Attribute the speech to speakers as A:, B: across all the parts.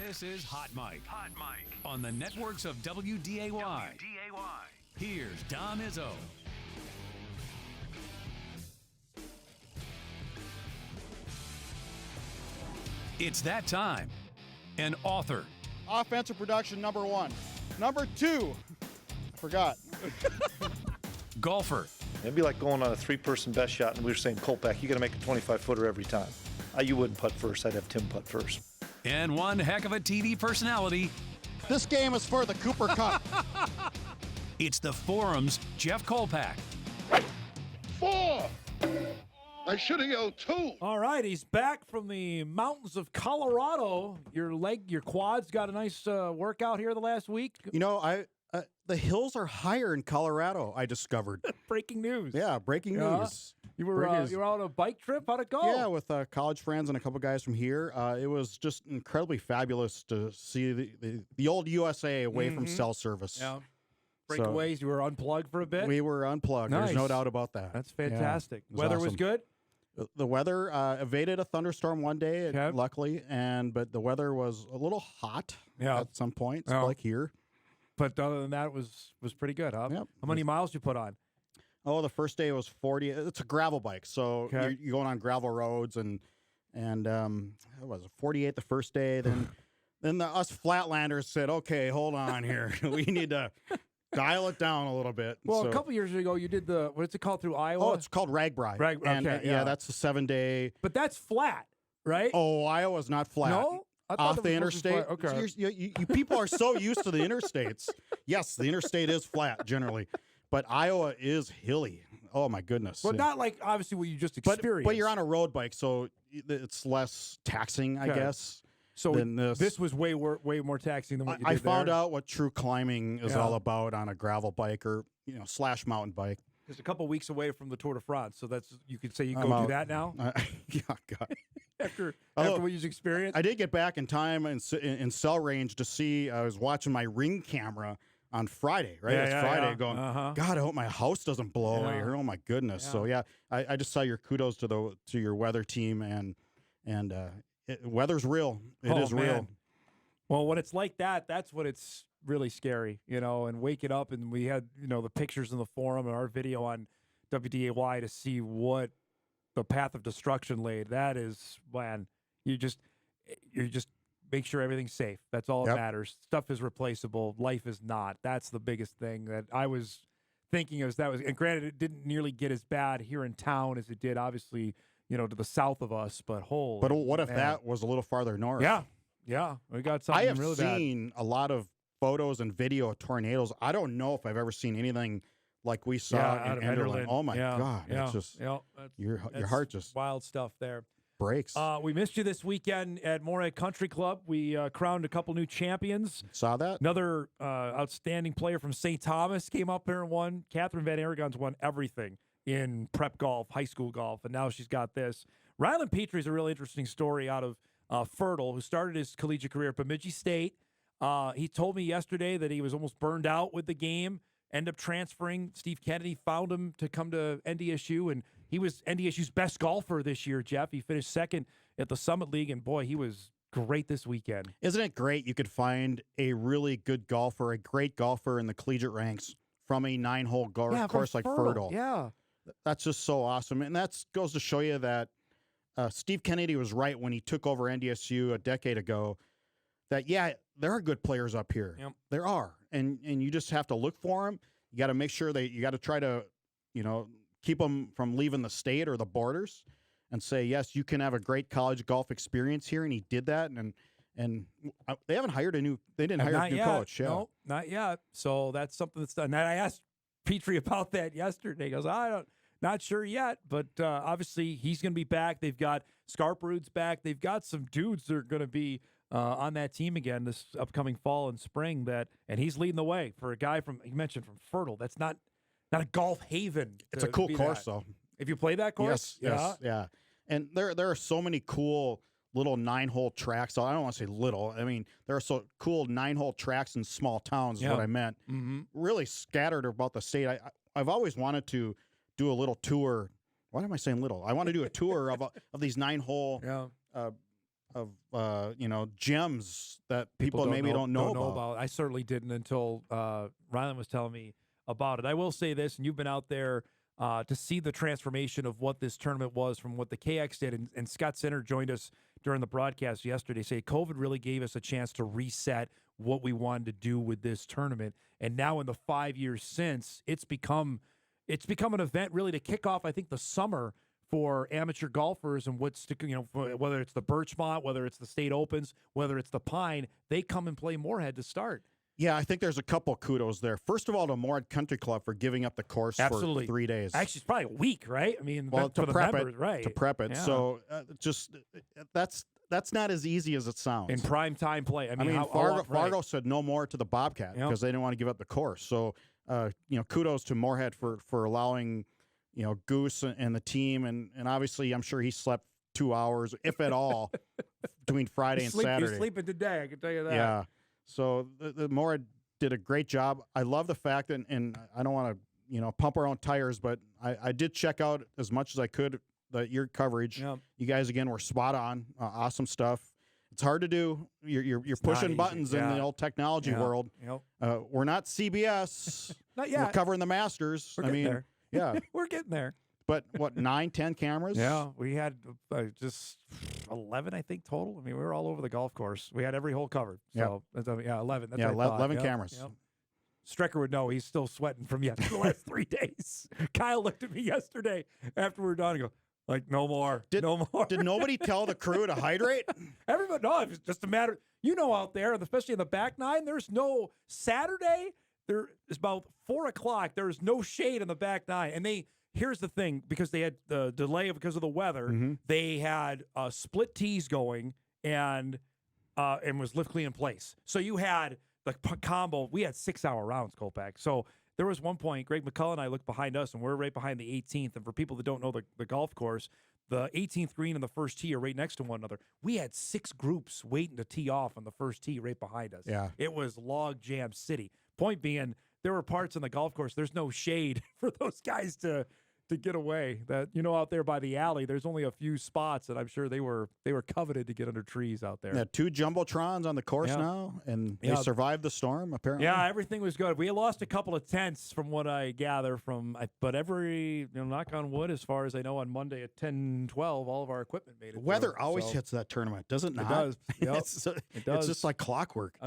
A: This is Hot Mike. Hot Mike. On the networks of WDAY. Here's Dom Izzo. It's that time. An author.
B: Offensive production, number 1. Number 2. I forgot.
A: Golfer.
C: It'd be like going on a 3-person best shot, and we were saying, Kolpack, you got to make a 25-footer every time. You wouldn't putt first. I'd have Tim putt first.
A: And one heck of a TV personality.
B: This game is for the Cooper Cup.
A: It's the Forum's Jeff Kolpack.
D: 4! I should have yelled 2.
E: All right, he's back from the mountains of Colorado. Your quads got a nice workout here the last week.
B: You know, the hills are higher in Colorado, I discovered.
E: Breaking news.
B: Yeah, breaking news.
E: You were out on a bike trip? How'd it go?
B: Yeah, with college friends and a couple guys from here. It was just incredibly fabulous to see the old USA away from cell service.
E: Yeah. Breakaways, you were unplugged for a bit?
B: We were unplugged.
E: Nice.
B: There's no doubt about that.
E: That's fantastic.
B: Yeah,
E: Weather
B: awesome.
E: was good?
B: The weather evaded a thunderstorm one day,
E: Okay.
B: luckily, but the weather was a little hot at some points, like here.
E: But other than that, it was pretty good, huh?
B: Yep.
E: How many miles you put on?
B: Oh, the first day was 40. It's a gravel bike, so
E: Okay.
B: you're going on gravel roads, and what was it, 48 the first day. Then us Flatlanders said, okay, hold on here. We need to dial it down a little bit.
E: Well,
B: So-
E: a couple years ago, you did what's it called through Iowa?
B: Oh, it's called Ragbri.
E: Okay,
B: yeah, that's a 7-day.
E: But that's flat, right?
B: Oh, Iowa's not flat.
E: No? I thought
B: Off
E: that
B: the
E: was supposed to be
B: interstate.
E: flat. Okay.
B: You people are so used to the interstates. Yes, the interstate is flat generally, but Iowa is hilly. Oh my goodness!
E: But not like obviously what you just experienced.
B: But you're on a road bike, so it's less taxing, I
E: Okay.
B: guess.
E: So
B: than
E: this was way more taxing than what you did
B: I found
E: there.
B: out what true climbing is all about on a gravel bike or / mountain bike.
E: It's a couple weeks away from the Tour de France, so you could say you
B: I'm
E: go
B: out.
E: do that now
B: Yeah, God.
E: after
B: Although,
E: what you've experienced.
B: I did get back in time in cell range to see. I was watching my Ring camera on Friday, right? It's Friday, going, God, I hope my house doesn't blow away here. Oh my goodness!
E: Yeah.
B: So yeah, I just saw your kudos to your weather team, and weather's real. It is real.
E: Man. Well, when it's like that, that's when it's really scary, and waking up and we had, the pictures in the forum and our video on WDAY to see what the path of destruction laid. That is, man, you just make sure everything's safe. That's all that matters. Stuff is replaceable. Life is not. That's the biggest thing that I was thinking of. And granted, it didn't nearly get as bad here in town as it did, obviously, to the south of us, but
B: But what if that was a little farther north?
E: Yeah, we got something
B: I have
E: really bad.
B: seen a lot of photos and video of tornadoes. I don't know if I've ever seen anything like we saw
E: out
B: in
E: of
B: Enderlin. Oh my God!
E: Yeah,
B: It's just
E: that's
B: your heart just
E: wild stuff there.
B: breaks.
E: We missed you this weekend at Morehead Country Club. We crowned a couple new champions.
B: Saw that?
E: Another outstanding player from St. Thomas came up here and won. Catherine Van Aragon's won everything in prep golf, high school golf, and now she's got this. Rylan Petrie's a really interesting story out of Fertile, who started his collegiate career at Bemidji State. He told me yesterday that he was almost burned out with the game, ended up transferring. Steve Kennedy found him to come to NDSU, and he was NDSU's best golfer this year, Jeff. He finished second at the Summit League, and boy, he was great this weekend.
B: Isn't it great you could find a really good golfer, a great golfer in the collegiate ranks from a 9-hole course like Fertile?
E: Yeah.
B: That's just so awesome. And that goes to show you that Steve Kennedy was right when he took over NDSU a decade ago, that, there are good players up here.
E: Yep.
B: There are. And you just have to look for them. You got to make sure you got to try to, keep them from leaving the state or the borders and say, yes, you can have a great college golf experience here. And he did that. And they haven't hired they didn't hire a new coach. Yeah.
E: No, not yet. So that's something that's done. And I asked Petrie about that yesterday. He goes, not sure yet, but obviously he's going to be back. They've got Scarperud's back. They've got some dudes that are going to be on that team again this upcoming fall and spring. And he's leading the way for a guy you mentioned from Fertile. That's not a golf haven.
B: It's a cool course, though.
E: If you play that course,
B: yes. And there are so many cool little 9-hole tracks. I don't want to say little. I mean, there are so cool 9-hole tracks in small towns. Is what I meant. Mm-hmm. Really scattered about the state. I've always wanted to do a little tour. Why am I saying little? I want to do a tour of these 9-hole gems that people maybe don't know about.
E: I certainly didn't until Rylan was telling me about it. I will say this, and you've been out there to see the transformation of what this tournament was from what the KX did. And Scott Sinner joined us during the broadcast yesterday, say COVID really gave us a chance to reset what we wanted to do with this tournament. And now in the 5 years since, it's become an event really to kick off, I think, the summer for amateur golfers and whether it's the Birchmont, whether it's the State Opens, whether it's the Pine, they come and play Moorhead to start.
B: Yeah, I think there's a couple kudos there. First of all, to Moorhead Country Club for giving up the course for 3 days.
E: Actually, it's probably a week, right? I mean,
B: to prep
E: members, right?
B: To prep it.
E: Yeah.
B: So that's not as easy as it sounds.
E: In prime time play. I mean,
B: Fargo said no more to the Bobcat because they didn't want to give up the course. So, kudos to Moorhead for allowing, Goose and the team. And obviously, I'm sure he slept 2 hours, if at all, between Friday and Saturday.
E: He's sleeping today, I can tell you that.
B: Yeah. So the Moorhead did a great job. I love the fact, and I don't want to, pump our own tires, but I did check out as much as I could your coverage.
E: Yep.
B: You guys again were spot on. Awesome stuff. It's hard to do. You're pushing buttons in the old technology world.
E: Yep.
B: We're not CBS.
E: Not yet.
B: We're covering the Masters.
E: We're getting there.
B: Yeah.
E: We're getting there.
B: But what, 9, 10 cameras?
E: Yeah, we had just 11, I think, total. I mean, we were all over the golf course. We had every hole covered. So, 11. That's
B: 11 cameras.
E: Yep. Strecker would know. He's still sweating from the last 3 days. Kyle looked at me yesterday after we were done and go, no more. No more.
B: Did nobody tell the crew to hydrate?
E: Everybody, no, it was just a matter. Out there, especially in the back nine, there's no Saturday. There is about 4 o'clock. There's no shade in the back nine. And here's the thing, because they had the delay because of the weather, they had split tees going and was lift clean in place. So you had the combo. We had 6-hour rounds, Kolpack. So there was one point, Greg McCullough and I looked behind us, and we're right behind the 18th. And for people that don't know the golf course, the 18th green and the first tee are right next to one another. We had 6 groups waiting to tee off on the first tee right behind us.
B: Yeah.
E: It was log jam city. Point being, there were parts in the golf course, there's no shade for those guys to get away. That out there by the alley, there's only a few spots, and I'm sure they were coveted to get under trees out there.
B: Yeah, 2 jumbotrons on the course now, and they survived the storm apparently.
E: Yeah, everything was good. We lost a couple of tents from what I gather but every knock on wood, as far as I know, on Monday at 10:12, all of our equipment made it.
B: Weather always hits that tournament, does it not?
E: It does. Yep.
B: It does. It's just like clockwork.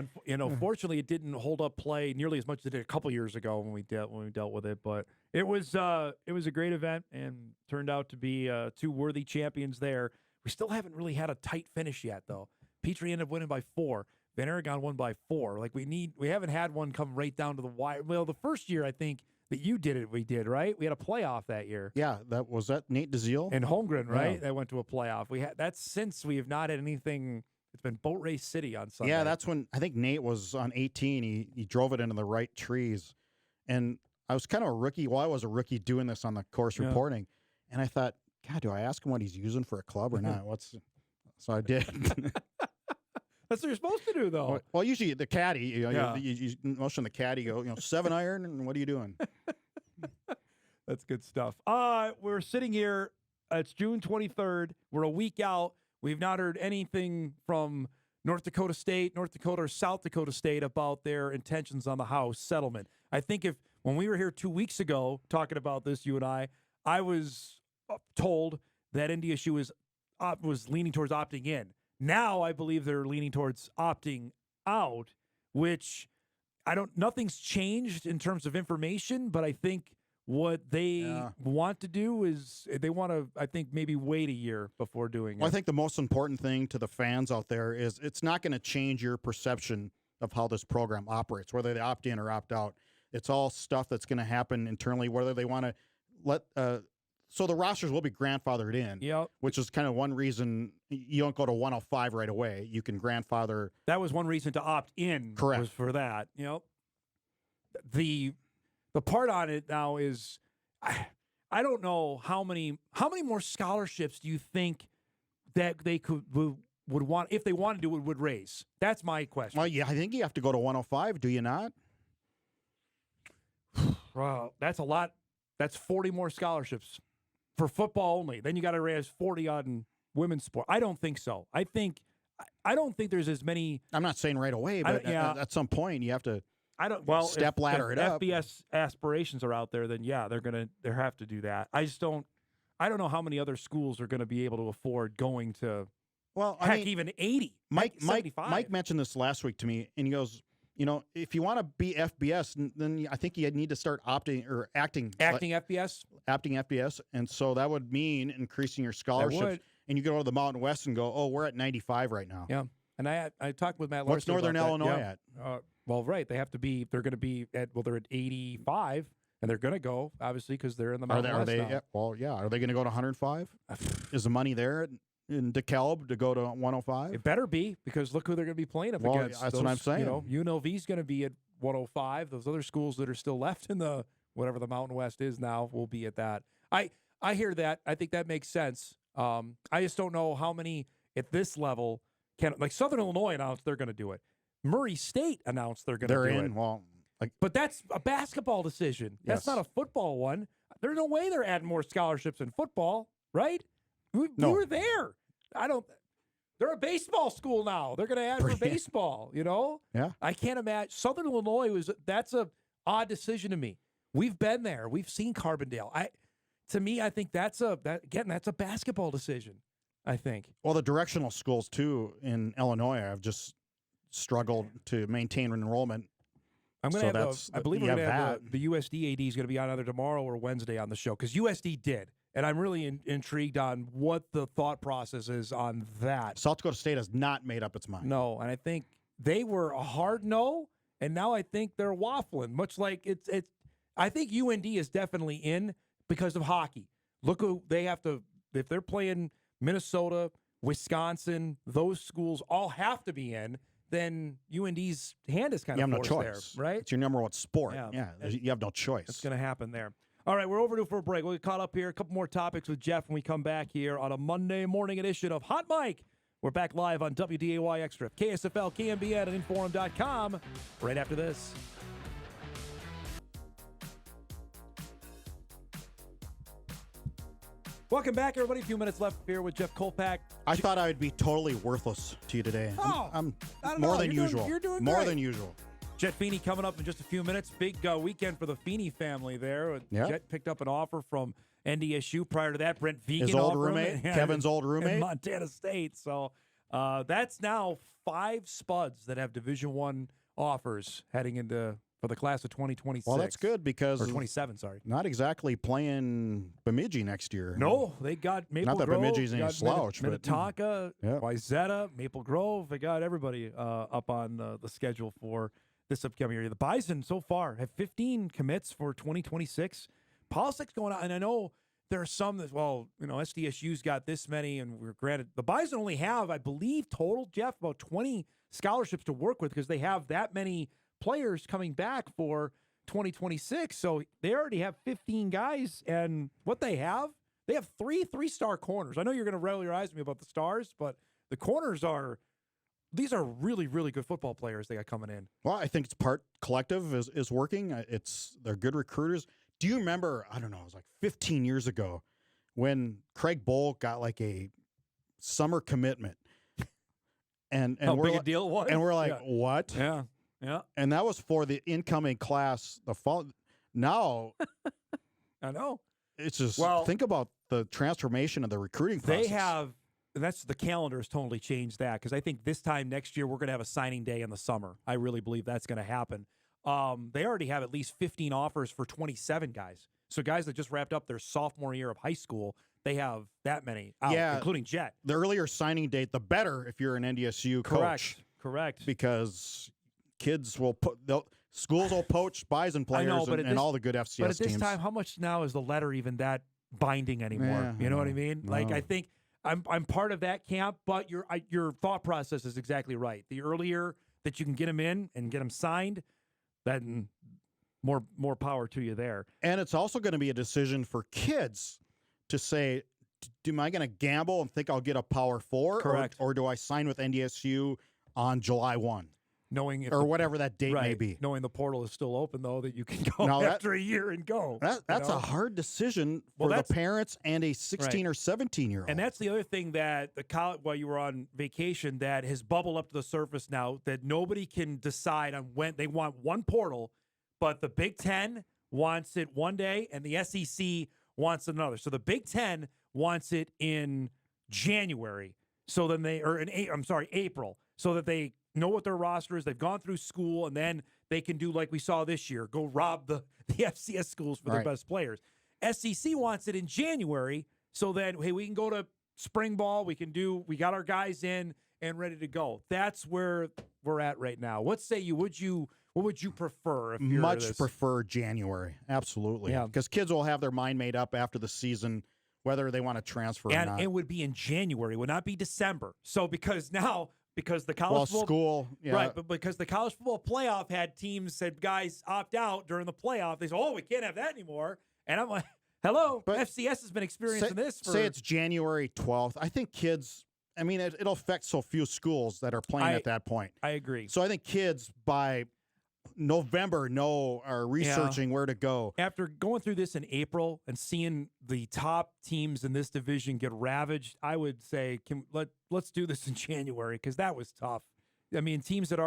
E: Fortunately, it didn't hold up play nearly as much as it did a couple years ago when we dealt with it, but it was a great event and turned out to be 2 worthy champions there. We still haven't really had a tight finish yet, though. Petrie ended up winning by 4. Van Aragon won by 4. We haven't had one come right down to the wire. Well, the first year I think that you did it, we did, right? We had a playoff that year.
B: Yeah, that was Nate DeZiel
E: and Holmgren, right?
B: Yeah.
E: That went to a playoff. Since we have not had anything. It's been Boat Race City on Sunday.
B: Yeah, that's when I think Nate was on 18. He drove it into the right trees, and I was kind of a rookie. Well, I was a rookie doing this on the course reporting, and I thought, God, do I ask him what he's using for a club or not? So I did.
E: That's what you're supposed to do, though.
B: Well, usually the caddy, you motion the caddy, go, 7 iron, and what are you doing?
E: That's good stuff. We're sitting here. It's June 23rd. We're a week out. We've not heard anything from North Dakota State, North Dakota, or South Dakota State about their intentions on the House settlement. I think when we were here 2 weeks ago talking about this, you and I was told that NDSU was leaning towards opting in. Now I believe they're leaning towards opting out, which nothing's changed in terms of information, but I think what they want to do is they want to, I think, maybe wait a year before doing it.
B: Well, I think the most important thing to the fans out there is it's not going to change your perception of how this program operates, whether they opt in or opt out. It's all stuff that's going to happen internally, whether they want to let so the rosters will be grandfathered in, which is kind of one reason you don't go to 105 right away. You can grandfather.
E: That was one reason to opt in.
B: Correct.
E: Was for that. The part on it now is I don't know how many more scholarships do you think that they would want, if they wanted to, would raise? That's my question.
B: Well, yeah, I think you have to go to 105. Do you not?
E: Wow, that's a lot. That's 40 more scholarships for football only. Then you got to raise 40 on women's sport. I don't think so. I think I don't think there's as many.
B: I'm not saying right away, but at some point you have to.
E: I don't. Well,
B: step ladder
E: if
B: it up.
E: FBS aspirations are out there, then yeah, they have to do that. I just don't. I don't know how many other schools are going to be able to afford going to.
B: Well,
E: even 80.
B: Mike mentioned this last week to me, and he goes, if you want to be FBS, then I think you need to start acting
E: FBS.
B: Acting FBS, and so that would mean increasing your scholarships. And you go to the Mountain West and go, oh, we're at 95 right now.
E: Yeah, and I talked with Matt Larson.
B: What's Northern Illinois at?
E: Well, right, they're going to be at 85, and they're going to go obviously because they're in the Mountain West now.
B: Are they going to go to 105? Is the money there in DeKalb to go to 105?
E: It better be, because look who they're going to be playing up against.
B: That's what I'm saying.
E: UNLV's going to be at 105. Those other schools that are still left in the whatever the Mountain West is now will be at that. I hear that. I think that makes sense. I just don't know how many at this level can, like Southern Illinois announced they're going to do it. Murray State announced they're going to do it.
B: Well,
E: but that's a basketball decision. That's not a football one. There's no way they're adding more scholarships in football, right? We were there. They're a baseball school now. They're going to add for baseball,
B: Yeah.
E: I can't imagine. Southern Illinois that's a odd decision to me. We've been there. We've seen Carbondale. To me, I think that's a basketball decision, I think.
B: Well, the directional schools, too, in Illinois have just struggled to maintain enrollment.
E: I'm going to I believe we're going to have the USD AD is going to be on either tomorrow or Wednesday on the show, because USD did. And I'm really intrigued on what the thought process is on that.
B: South Dakota State has not made up its mind.
E: No, and I think they were a hard no, and now I think they're waffling, much like it's I think UND is definitely in because of hockey. Look who they have to, if they're playing Minnesota, Wisconsin, those schools all have to be in, then UND's hand is kind of forced there, right?
B: It's your number one sport. Yeah, you have no choice.
E: It's going to happen there. All right, we're overdue for a break. We'll get caught up here. A couple more topics with Jeff when we come back here on a Monday morning edition of Hot Mike. We're back live on WDAY Extra, KSFL, KMBN, and Inforum.com right after this. Welcome back, everybody. A few minutes left here with Jeff Kolpack.
B: I thought I would be totally worthless to you today. I'm more than usual.
E: You're doing
B: more
E: great.
B: Than usual.
E: Jet Feeney coming up in just a few minutes. Big weekend for the Feeney family there.
B: Yeah.
E: Jet picked up an offer from NDSU. Prior to that, Brent Vegan.
B: His old roommate, Kevin's old roommate.
E: In Montana State. So that's now 5 spuds that have Division I offers heading into for the class of 2026.
B: Well, that's good because...
E: Or 27, sorry.
B: Not exactly playing Bemidji next year.
E: No, they got Maple Grove.
B: Not that Bemidji's any slouch,
E: Minnetonka, Wayzata, Maple Grove. They got everybody up on the schedule for this upcoming year. The Bison so far have 15 commits for 2026. Politics going on, and I know there are some that, SDSU's got this many, and we're granted. The Bison only have, I believe, total, Jeff, about 20 scholarships to work with because they have that many players coming back for 2026. So they already have 15 guys, and what they have 3-star corners. I know you're going to roll your eyes at me about the stars, but the corners these are really, really good football players they got coming in.
B: Well, I think it's part collective is working. They're good recruiters. Do you remember, I don't know, it was like 15 years ago when Craig Bohl got like a summer commitment. And
E: how
B: we're
E: big a deal it was?
B: And we're like, what?
E: Yeah. Yeah.
B: And that was for the incoming class the fall. Now
E: I know.
B: It's just think about the transformation of the recruiting process.
E: That's the calendar has totally changed that, because I think this time next year we're going to have a signing day in the summer. I really believe that's going to happen. They already have at least 15 offers for 27 guys. So guys that just wrapped up their sophomore year of high school, they have that many out, including Jet.
B: The earlier signing date, the better if you're an NDSU coach.
E: Correct.
B: Because kids schools will poach Bison players and all the good FCS teams.
E: But at this time, how much now is the letter even that binding anymore? You know what I mean?
B: No.
E: Like, I think I'm part of that camp, but your thought process is exactly right. The earlier that you can get them in and get them signed, then more power to you there.
B: And it's also going to be a decision for kids to say, am I going to gamble and think I'll get a Power 4?
E: Correct.
B: Or do I sign with NDSU on July 1?
E: knowing if
B: or whatever that date may
E: right,
B: be.
E: knowing the portal is still open, though, that you can go
B: Now
E: after a year and go.
B: That's
E: you
B: a
E: know?
B: hard decision for
E: Well,
B: the parents and a 16 or 17-year-old.
E: And that's the other thing that the college, while you were on vacation, that has bubbled up to the surface now, that nobody can decide on when they want one portal, but the Big Ten wants it one day and the SEC wants it another. So the Big Ten wants it in January. So then April, so that they know what their roster is. They've gone through school, and then they can do like we saw this year, go rob the FCS schools for their best players. SEC wants it in January, so that, hey, we can go to spring ball. We got our guys in and ready to go. That's where we're at right now. What say you? What would you prefer? If you're
B: Much prefer January. Absolutely.
E: Yeah.
B: Because kids will have their mind made up after the season whether they want to transfer or not.
E: And it would be in January, it would not be December. So because the college football,
B: school, yeah.
E: right, but because the college football playoff had guys opt out during the playoff, they said, "Oh, we can't have that anymore." And I'm like, "Hello,
B: But
E: FCS has been experiencing this for."
B: Say it's January 12th. I think kids. I mean, it'll affect so few schools that are playing at that point.
E: I agree.
B: So I think kids by November are researching where to go.
E: After going through this in April and seeing the top teams in this division get ravaged, I would say let's do this in January, because that was tough. I mean, teams that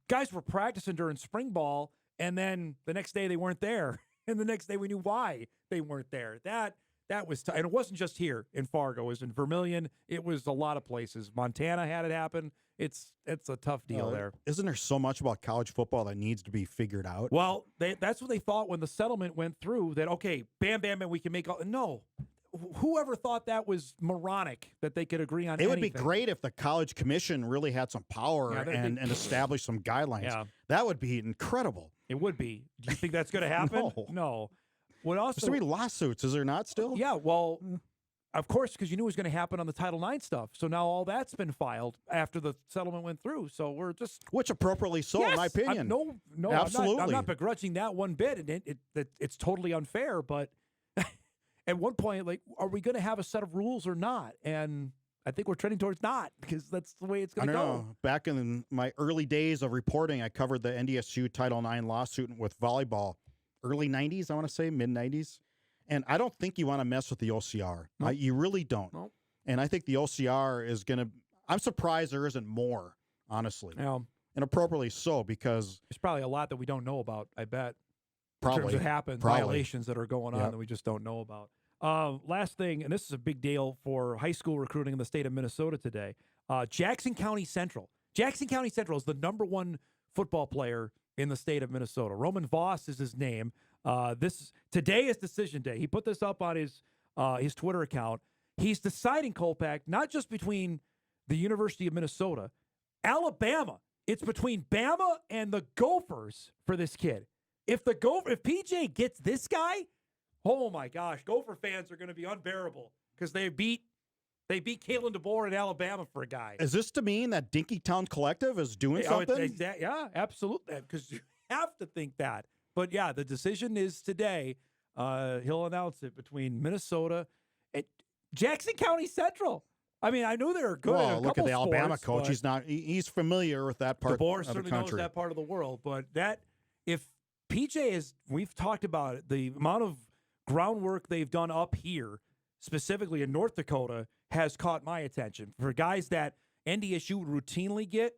E: guys were practicing during spring ball, and then the next day they weren't there, and the next day we knew why they weren't there. That was tough. And it wasn't just here in Fargo. It was in Vermilion. It was a lot of places. Montana had it happen. It's a tough deal there.
B: Isn't there so much about college football that needs to be figured out?
E: Well, that's what they thought when the settlement went through, that, okay, bam, and we can make all. No. Whoever thought that was moronic, that they could agree on
B: It
E: anything.
B: would be great if the college commission really had some power and established some guidelines.
E: Yeah.
B: That would be incredible.
E: It would be. Do you think that's going to happen? No. What else?
B: There's so many lawsuits, is there not still?
E: Yeah, well, of course, because you knew it was going to happen on the Title IX stuff. So now all that's been filed after the settlement went through. So we're just...
B: Which appropriately so,
E: yes,
B: in my opinion.
E: No,
B: absolutely.
E: I'm not begrudging that one bit, and it's totally unfair. But at one point, like, are we going to have a set of rules or not? And I think we're trending towards not, because that's the way it's going to go.
B: Back in my early days of reporting, I covered the NDSU Title IX lawsuit with volleyball. Early 90s, I want to say, mid-90s. And I don't think you want to mess with the OCR.
E: Nope.
B: You really don't.
E: Nope.
B: And I think the OCR is going to – I'm surprised there isn't more, honestly.
E: Yeah.
B: And appropriately so, because –
E: there's probably a lot that we don't know about, I bet.
B: Probably.
E: In terms of happens, violations that are going on that we just don't know about. Last thing, and this is a big deal for high school recruiting in the state of Minnesota today. Jackson County Central. Jackson County Central is the #1 football player in the state of Minnesota. Roman Voss is his name. Today is decision day. He put this up on his Twitter account. He's deciding, Kolpack, not just between the University of Minnesota, Alabama. It's between Bama and the Gophers for this kid. If PJ gets this guy, oh my gosh, Gopher fans are going to be unbearable, because they beat Kalen DeBoer in Alabama for a guy.
B: Is this to mean that Dinkytown Collective is doing something?
E: Yeah, absolutely, because you have to think that. But yeah, the decision is today. He'll announce it between Minnesota and Jackson County Central. I mean, I knew they were good.
B: Well,
E: at
B: look at the
E: sports,
B: Alabama coach. He's familiar with that part
E: DeBoer
B: of the
E: certainly
B: country.
E: knows that part of the world. But if PJ is, we've talked about it, the amount of groundwork they've done up here, specifically in North Dakota, has caught my attention. For guys that NDSU routinely get,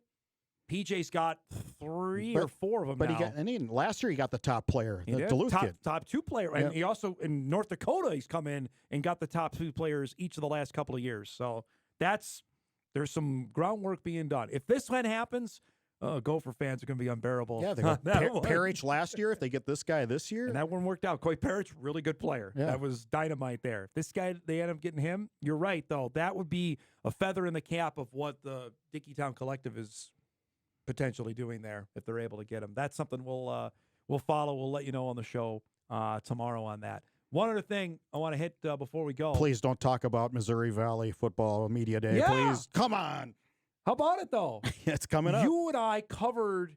E: PJ's got 3 or 4 of them
B: but
E: now.
B: Last year he got the top player, the Duluth kid.
E: Top 2 player. And he also, in North Dakota, he's come in and got the top 2 players each of the last couple of years. So there's some groundwork being done. If this one happens, Gopher fans are going to be unbearable.
B: Yeah, they got Parrish last year. If they get this guy this year.
E: And that one worked out. Coy Parrish, really good player.
B: Yeah.
E: That was dynamite there. If this guy, they end up getting him, you're right, though. That would be a feather in the cap of what the Dinkytown Collective is potentially doing there if they're able to get him. That's something we'll follow. We'll let you know on the show tomorrow on that. One other thing I want to hit before we go.
B: Please don't talk about Missouri Valley Football Media Day.
E: Yeah.
B: Please, come on.
E: How about it, though?
B: It's coming up.
E: You and I covered.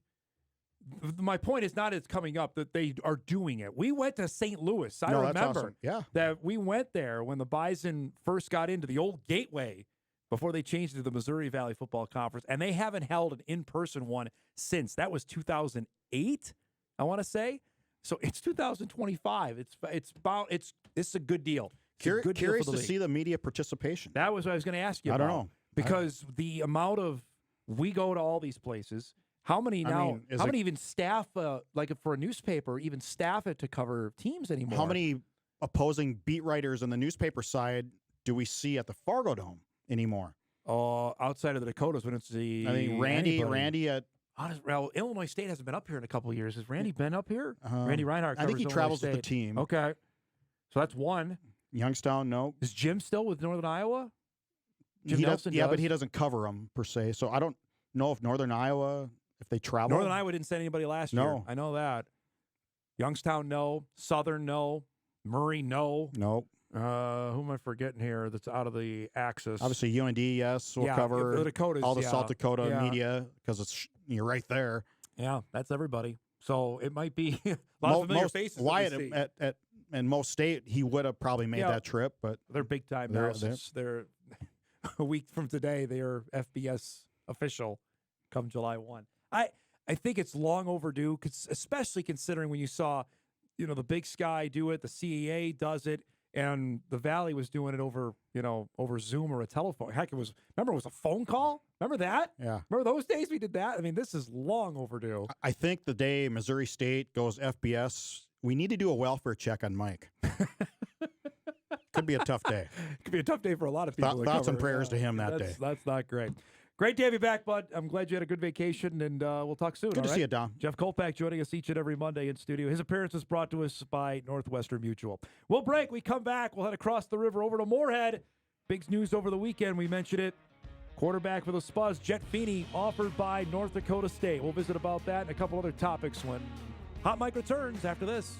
E: My point is not it's coming up, that they are doing it. We went to St. Louis. I remember
B: that's awesome. Yeah.
E: that we went there when the Bison first got into the old Gateway before they changed it to the Missouri Valley Football Conference, and they haven't held an in-person one since. That was 2008, I want to say. So it's 2025. It's a good deal. It's a good deal
B: Curious
E: for the
B: to
E: league.
B: see the media participation.
E: That was what I was going to ask you
B: I
E: about.
B: don't know.
E: Because the amount of we go to all these places. How many now?
B: mean,
E: how many even staff, like for a newspaper, even staff it to cover teams anymore?
B: How many opposing beat writers on the newspaper side do we see at the Fargo Dome anymore?
E: Outside of the Dakotas, when it's the
B: I mean, Randy at
E: well, Illinois State hasn't been up here in a couple of years. Has Randy been up here? Randy Reinhardt.
B: I think he
E: covers
B: travels
E: Illinois
B: with the
E: State.
B: team.
E: Okay, so that's one.
B: Youngstown, no.
E: Is Jim still with Northern Iowa? Jim
B: He does,
E: Nelson
B: yeah,
E: does?
B: but he doesn't cover them per se. So I don't know if Northern Iowa, if they travel.
E: Northern Iowa didn't send anybody last year.
B: No.
E: I know that. Youngstown, no. Southern, no. Murray, no.
B: No.
E: Who am I forgetting here that's out of the axis?
B: Obviously, UND, yes, will
E: Yeah,
B: cover
E: the Dakotas,
B: all the
E: yeah.
B: South Dakota
E: Yeah.
B: media because you're right there.
E: Yeah, that's everybody. So it might be a lot of familiar faces. that we
B: Wyatt
E: see.
B: at and most state, he would have probably made
E: Yeah.
B: that trip, but
E: They're big time
B: They're-
E: now. Since they're a week from today, they are FBS official come July 1. I think it's long overdue, especially considering when you saw, the Big Sky do it, the CAA does it, and the Valley was doing it over Zoom or a telephone. Heck, it was a phone call? Remember that?
B: yeah.
E: Remember those days we did that? I mean, this is long overdue.
B: I think the day Missouri State goes FBS, we need to do a welfare check on Mike. Could be a tough day.
E: It could be a tough day for a lot of people.
B: Thoughts and prayers to him that day.
E: That's not great. Great to have you back, bud. I'm glad you had a good vacation, and we'll talk soon.
B: Good
E: all
B: to
E: right?
B: see you, Dom.
E: Jeff Kolpack joining us each and every Monday in studio. His appearance is brought to us by Northwestern Mutual. We'll break. We come back. We'll head across the river over to Moorhead. Big news over the weekend. We mentioned it. Quarterback for the Spuds, Jet Feeney, offered by North Dakota State. We'll visit about that and a couple other topics when Hot Mike returns after this.